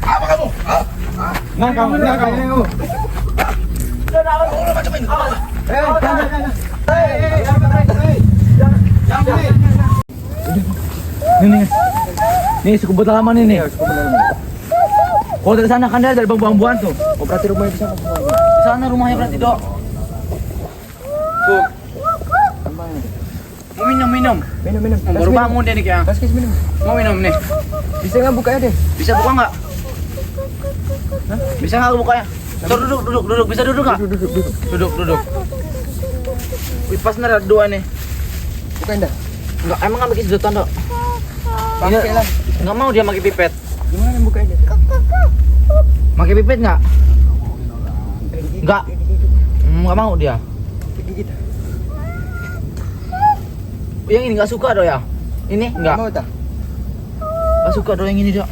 Apa kamu? Nah, kamu. Nih, cukup halaman ini. Kalau dari sana kan dari bambu-bambuan tuh. Oh, berarti rumahnya di sana. Di sana rumahnya berarti, Dok. Tuh. Mau minum. Minum. Baru bangun dia nih kayak. Kasih minum. Mau minum nih. Bisa nggak bukanya deh? Bisa buka nggak? Bisa nggak bukanya? Tuh, duduk. Bisa duduk nggak? Duduk. Wih, pas nih ada dua nih. Bukain dah. Enggak, emang nggak bikin sedotan, Dok? Pakai lah. Nggak mau dia pakai pipet. Gimana bukanya? Pakai pipet nggak? Nggak. Nggak mau dia. Gigit. Yang ini nggak suka, Dok ya? Ini nggak? Mau tak? Nggak suka, Dok, yang ini, Dok.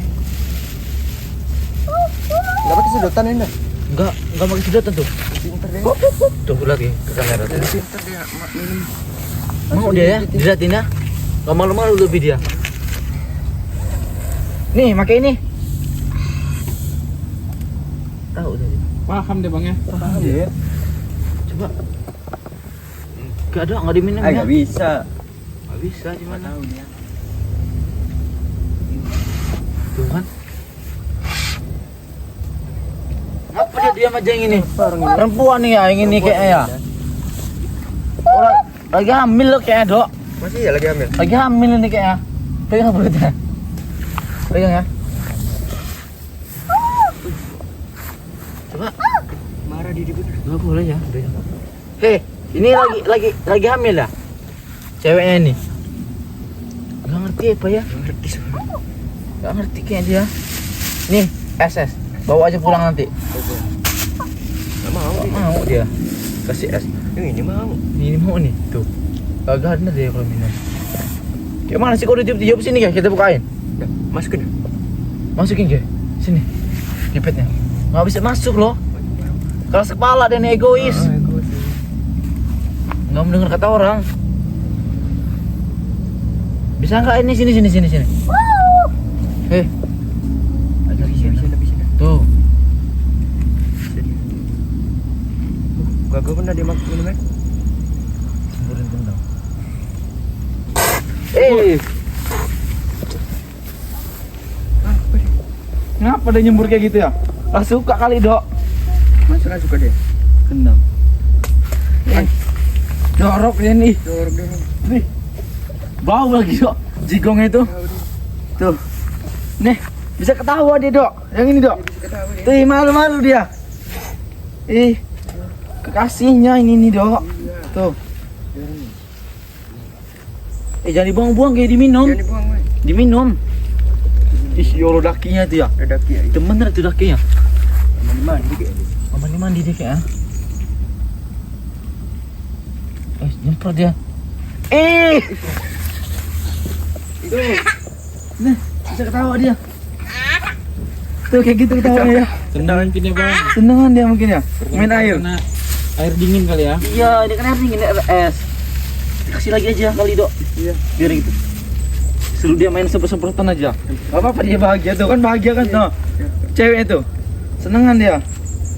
Nggak pakai sedotan ini dah. Nggak pakai sedotan tuh. Pinter deh. Tuh lagi ke kamera tuh. Pinter dia minum. Mau dia ya? Dilihatin ya? Nggak malu-malu lebih dia. Nih, pakai ini. Tahu tadi. Paham deh bang ya. Paham ya? Coba. Gak ada, nggak diminum ya? Nggak bisa. Nggak bisa, gimana? Tahu dia. Tuh kan? Apa dia diam aja yang ini? Perempuan nih ya, yang ini kayaknya ya. Orang lagi hamil loh kayaknya, Dok. Masih ya lagi hamil. Lagi hamil ini kayaknya. Pegang perutnya. Pegang ya. Coba. Marah diri gue. Nggak boleh ya. Hei, ini lagi hamil ya? Ceweknya ini. Nggak ngerti apa ya? Nggak ngerti kayak dia. Nih, SS. Bawa aja pulang nanti. Nggak mau. Nggak mau dia. Kasih es. Ini mau. Ini mau nih, tuh. Gak ada dia kalau minum. Kayak mana sih kalau ditiup sini ya? Kita bukain. Dah, masukin. Masukin ke sini. Pipetnya. Nggak bisa masuk loh. Keras kepala dan egois. Nggak mendengar kata orang. Bisa nggak ini sini. Hei. Bisa. Tuh. Gak pernah dia makan minum. Semburin kendang. Ngapa dia nyembur kayak gitu ya? Lah suka kali, Dok. Masa suka dia? Kendang. Dorok dia nih. Dorong dia nih. Nih. Bau lagi, Dok. Jigongnya itu. Tuh. Nih, bisa ketawa dia, Dok. Yang ini, Dok. Bisa ketawa dia. Tuh, malu-malu dia. Kekasihnya ini nih, Dok. Tuh. Jangan dibuang-buang, kayak diminum. Jangan dibuang, woy. Diminum. Ih, yolo dakinya itu ya. Ada daki ya. Demen itu dakinya. Mandi kayaknya. Mandi dia kayak. Nyemprot dia. Itu. Nah, bisa ketawa dia. Tuh kayak gitu ketawanya ya. Tendang mungkin ya bang. Senengan dia mungkin ya. Main air. Karena air dingin kali ya. Iya, ini kan air dingin, air es. Kasih lagi aja kali, Dok. Iya. Biar gitu. Suruh dia main semprot-semprotan aja. Gak apa-apa, dia bahagia tuh kan, bahagia kan tuh. Cewek itu. Senengan dia.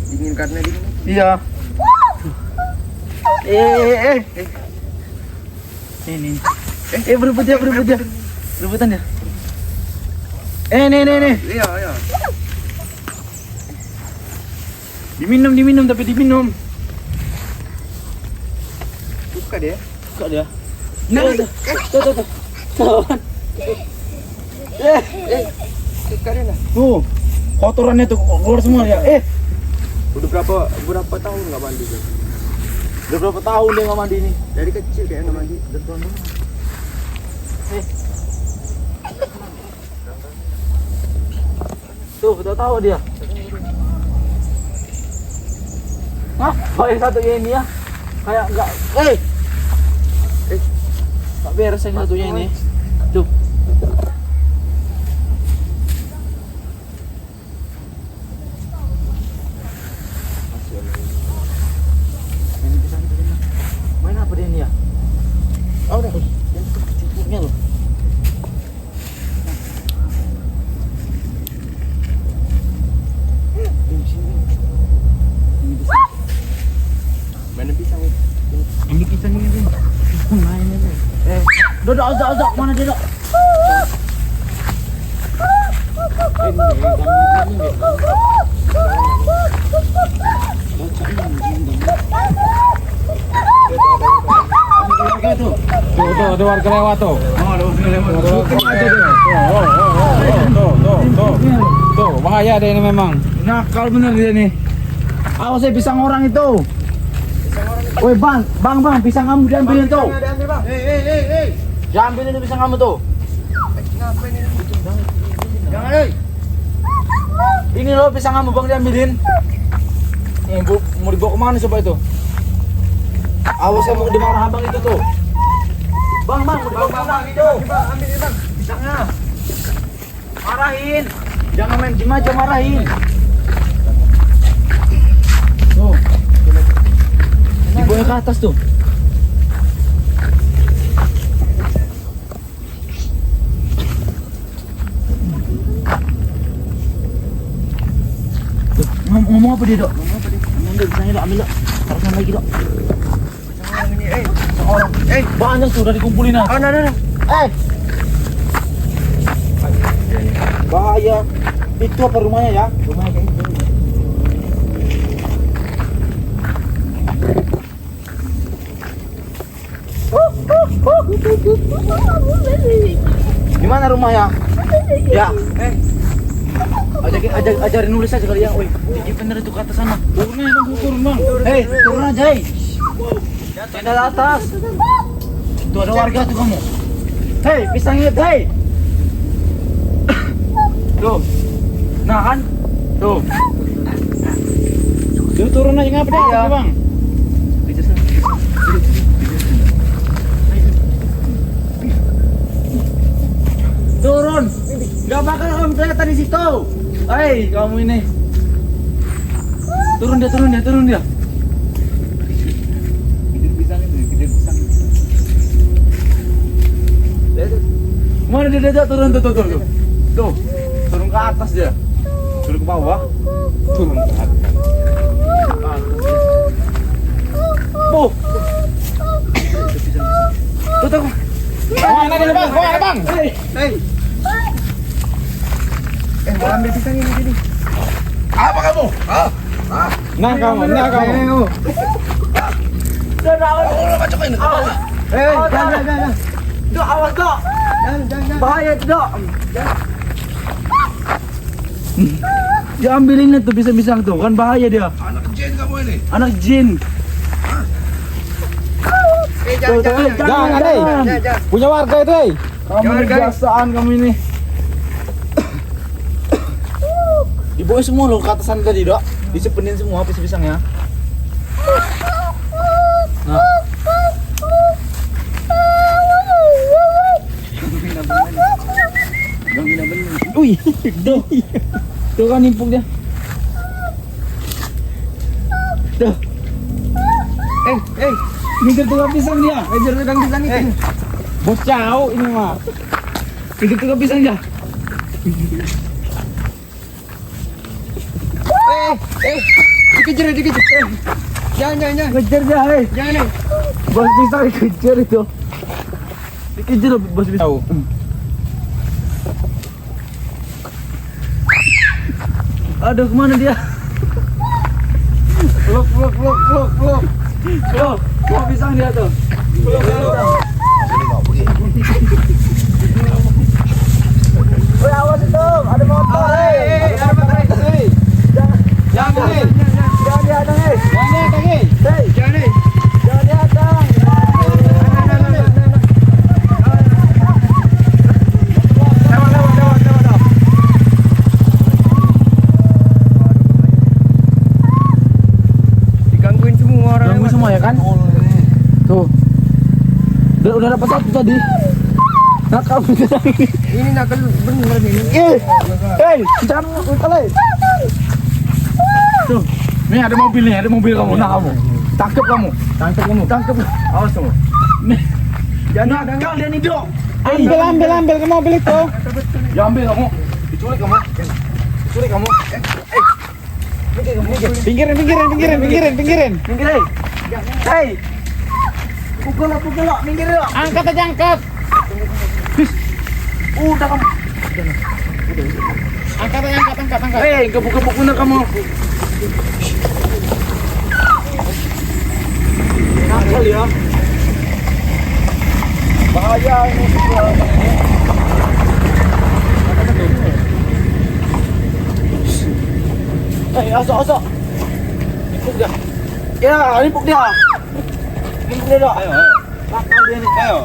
Dingin karena dingin. Iya. Ini. Berebut ya. Berebutan ya. Nih. Iya. Diminum tapi diminum. Suka dia. Suka dia. Tuh. Lawan. Suka dia lah. Tuh. Kotorannya tuh keluar semua ya. Udah berapa tahun nggak mandi dia? Udah berapa tahun dia nggak mandi nih? Dari kecil kayak nggak mandi. Tuh, tahu dia. Yang satunya ini ya. Kayak enggak. Tak beres yang satunya ini. Tuh. Main apa dia ini ya? Oh, udah. Yang cukupnya loh. Dok, mana dia, Dok? Tuh, warga lewat tuh. Tuh, bahaya deh ini memang. Nakal bener dia nih. Awas ya pisang orang itu. Woi bang, pisang kamu diambilin tuh. Diambilin itu pisang kamu tuh. Jangan, ini loh pisang kamu bang diambilin. Mau dibawa kemana coba itu? Awas ya mau dimarah abang itu tuh. Bang, itu. Ambil bang. Pisangnya. Marahin. Jangan main game aja, marahin. Tuh. Dibawa ke atas tuh. Tuh, ngomong apa dia, Dok? Ambil pisangnya, Dok, ambil, Dok. Taruhan lagi, Dok. Orang. Banyak tuh udah dikumpulin aja. Nah. Bahaya. Itu apa rumahnya ya? Rumahnya kayak gitu. Gimana rumahnya? Ya. Ajarin nulis aja kali ya. Woi, tinggi bener itu ke atas sana. Turun bang. Turun aja, tenda di atas. Tuh ada warga tuh kamu. Pisangnya, Tuh. Nah kan? Tuh. Tuh turun aja ngapa deh, Iya. bang? Turun. Gak bakal kamu kelihatan di situ. Kamu ini. Turun dia. Mana dia turun tuh. Tuh, turun ke atas dia. Turun ke bawah. Turun ke atas. Tuh. Tuh. Mana dia bang? Mana bang? Mau ambil pisang ini sini. Apa kamu? Nah kamu. Jangan. Dok, awas, Dok. Jangan. Bahaya itu, Dok. Dia ambilin tuh pisang tuh, kan bahaya dia. Anak jin kamu ini. Anak jin. Jangan, Jangan. Punya warga itu, Kamu Jangan, ini guys. kebiasaan kamu ini. Dibawa semua loh ke atasan tadi, Dok. Dicepenin semua pisang-pisangnya. Nah. Wih, tuh kan nimpuk dia. Tuh, Mikir tukang pisang dia. Ejar tukang pisang itu. Bos jauh ini mah. pikir tukang pisang dia. Dikejar. Jangan. Kejar dia, Jangan. Bos pisang dikejar itu. Dikejar bos pisang. Tahu. Aduh, kemana dia? Peluk. Tuh, pisang dia tuh. Woi, awas itu, ada motor. Ada motor. Jangan dihadang, Jangan. Jangan dihadang. Lewat. Digangguin semua orang. Ganggu semua ya kan? Tuh. Udah dapat satu tadi. Nakal beneran ini. Ini nakal bener ini. Jangan ngutale. Tuh. Nih ada mobil kamu. Nah kamu. Tangkep kamu. Awas kamu. Nih. Jangan nakal dia nih, Dok. Ambil ke mobil itu. Ya ambil kamu. Diculik kamu. Pinggirin. Minggir, Pukul lo, minggir lo. Angkat aja angkat. Udah kamu. Angkat aja, angkat. Eh, gebuk-gebuk bener kamu. Nakal ya. Bahaya ini semua. Asok. Nipuk dia. Ya, nipuk dia. Nipuk dia dah. Ayo. Nakal dia nih. Ayo.